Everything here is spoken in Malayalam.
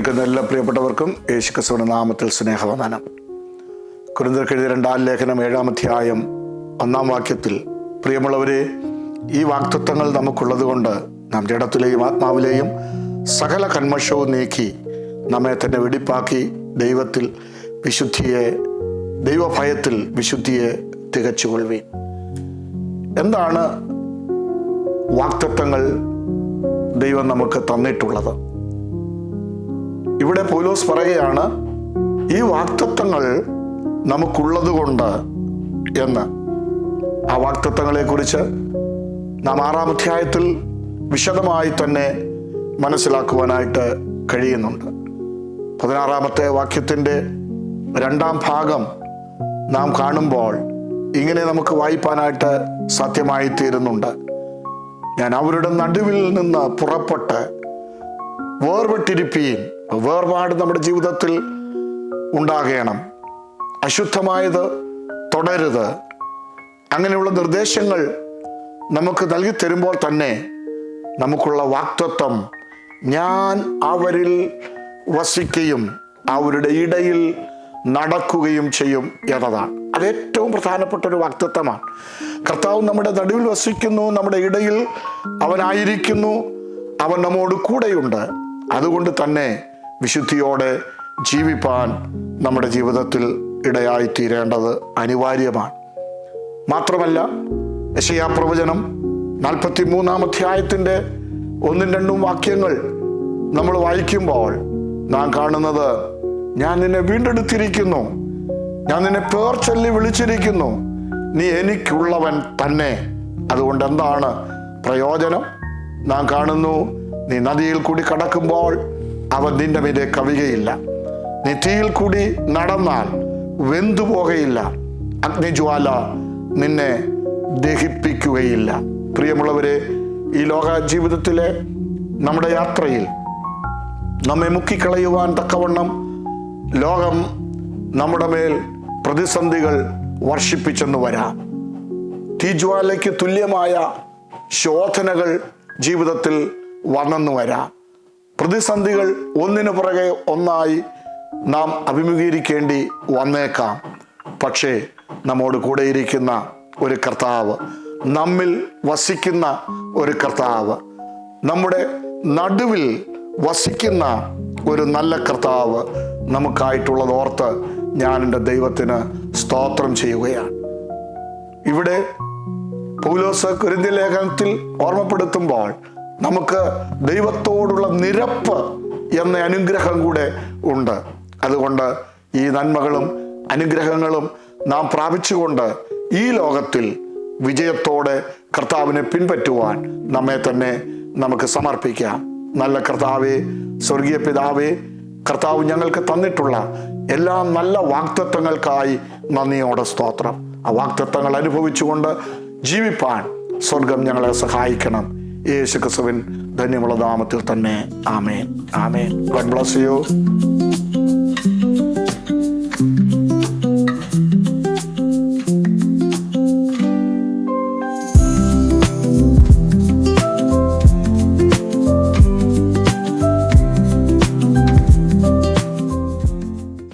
കേൾക്കുന്ന എല്ലാ പ്രിയപ്പെട്ടവർക്കും യേശുക്രിസ്തുവിന്റെ നാമത്തിൽ സ്നേഹവന്ദനം. കൊരിന്ത്യർക്ക് എഴുതിയ 2-ാം ലേഖനം 7-ാം അധ്യായം 1-ാം വാക്യത്തിൽ, പ്രിയമുള്ളവരെ, ഈ വാഗ്ദത്തങ്ങൾ നമുക്കുള്ളത് കൊണ്ട് നാം ജഡത്തിലെയും ആത്മാവിലെയും സകല കന്മഷവും നീക്കി നമ്മെ തന്നെ വെടിപ്പാക്കി ദൈവഭയത്തിൽ വിശുദ്ധിയെ തികച്ചുകൊള്ളുവീൻ. എന്താണ് വാഗ്ദത്തങ്ങൾ ദൈവം നമുക്ക് തന്നിട്ടുള്ളത്? ഇവിടെ പൗലോസ് പറയുകയാണ്, ഈ വാഗ്ദത്തങ്ങൾ നമുക്കുള്ളത് കൊണ്ട് എന്ന്. ആ വാഗ്ദത്തങ്ങളെ കുറിച്ച് നാം 6-ാം അധ്യായത്തിൽ വിശദമായി തന്നെ മനസ്സിലാക്കുവാനായിട്ട് കഴിയുന്നുണ്ട്. 16-ാമത്തെ വാക്യത്തിൻ്റെ 2-ാം ഭാഗം നാം കാണുമ്പോൾ ഇങ്ങനെ നമുക്ക് വായിപ്പാനായിട്ട് സാധ്യമായി തീരുന്നുണ്ട്. ഞാൻ അവരുടെ നടുവിൽ നിന്ന് പുറപ്പെട്ട് വേർപെട്ടിരിപ്പീൻ. വേർപാട് നമ്മുടെ ജീവിതത്തിൽ ഉണ്ടാകണം. അശുദ്ധമായത് തുടരുത്. അങ്ങനെയുള്ള നിർദ്ദേശങ്ങൾ നമുക്ക് നൽകി തരുമ്പോൾ തന്നെ നമുക്കുള്ള വാഗ്ദത്തം, ഞാൻ അവരിൽ വസിക്കുകയും അവരുടെ ഇടയിൽ നടക്കുകയും ചെയ്യും എന്നതാണ്. അത് ഏറ്റവും പ്രധാനപ്പെട്ട ഒരു വാഗ്ദത്തമാണ്. കർത്താവ് നമ്മുടെ നടുവിൽ വസിക്കുന്നു, നമ്മുടെ ഇടയിൽ അവനായിരിക്കുന്നു, അവൻ നമ്മോട് കൂടെയുണ്ട്. അതുകൊണ്ട് തന്നെ വിശുദ്ധിയോടെ ജീവിപ്പാൻ നമ്മുടെ ജീവിതത്തിൽ ഇടയായിത്തീരേണ്ടത് അനിവാര്യമാണ്. മാത്രമല്ല, യെശയ്യാ പ്രവചനം 43-ാം അധ്യായത്തിൻ്റെ 1-2 വാക്യങ്ങൾ നമ്മൾ വായിക്കുമ്പോൾ നാം കാണുന്നത്, ഞാൻ നിന്നെ വീണ്ടെടുത്തിരിക്കുന്നു, ഞാൻ നിന്നെ പേർ ചൊല്ലി വിളിച്ചിരിക്കുന്നു, നീ എനിക്കുള്ളവൻ തന്നെ. അതുകൊണ്ട് എന്താണ് പ്രയോജനം? നാം കാണുന്നു, നീ നദിയിൽ കൂടി കടക്കുമ്പോൾ അവൻ നിന്റെ മീതെ കവികയില്ല, നീ തീയിൽ കൂടി നടന്നാൽ വെന്തുപോകയില്ല, അഗ്നിജ്വാല നിന്നെ ദഹിപ്പിക്കുകയില്ല. പ്രിയമുള്ളവരെ, ഈ ലോക ജീവിതത്തിലെ നമ്മുടെ യാത്രയിൽ നമ്മെ മുക്കിക്കളയുവാൻ തക്കവണ്ണം ലോകം നമ്മുടെ മേൽ പ്രതിസന്ധികൾ വർഷിപ്പിച്ചെന്ന് വരാം. തീജ്വാലയ്ക്ക് തുല്യമായ ശോധനകൾ ജീവിതത്തിൽ വന്നെന്ന് വരാം. പ്രതിസന്ധികൾ ഒന്നിനു പുറകെ ഒന്നായി നാം അഭിമുഖീകരിക്കേണ്ടി വന്നേക്കാം. പക്ഷേ നമ്മോട് കൂടെയിരിക്കുന്ന ഒരു കർത്താവ്, നമ്മിൽ വസിക്കുന്ന ഒരു കർത്താവ്, നമ്മുടെ നടുവിൽ വസിക്കുന്ന ഒരു നല്ല കർത്താവ് നമുക്കായിട്ടുള്ളത് ഓർത്ത് ഞാൻ എൻ്റെ ദൈവത്തിന് സ്തോത്രം ചെയ്യുകയാണ്. ഇവിടെ പൗലോസ് കൊരിന്ത്യ ലേഖനത്തിൽ ഓർമ്മപ്പെടുത്തുമ്പോൾ നമുക്ക് ദൈവത്തോടുള്ള നിരപ്പ് എന്ന അനുഗ്രഹം കൂടെ ഉണ്ട്. അതുകൊണ്ട് ഈ നന്മകളും അനുഗ്രഹങ്ങളും നാം പ്രാപിച്ചുകൊണ്ട് ഈ ലോകത്തിൽ വിജയത്തോടെ കർത്താവിനെ പിൻപറ്റുവാൻ നമ്മെ തന്നെ നമുക്ക് സമർപ്പിക്കാം. നല്ല കർത്താവേ, സ്വർഗീയ പിതാവേ, കർത്താവ് ഞങ്ങൾക്ക് തന്നിട്ടുള്ള എല്ലാ നല്ല വാഗ്ദത്തങ്ങൾക്കായി നന്ദിയോടെ സ്തോത്രം. ആ വാഗ്ദത്തങ്ങൾ അനുഭവിച്ചുകൊണ്ട് ജീവിപ്പാൻ സ്വർഗം ഞങ്ങളെ സഹായിക്കണം. യേശുക്രിസ്തുവിൻ ധന്യമുള്ള നാമത്തിൽ തന്നെ. ആമേൻ, ആമേൻ. God bless U.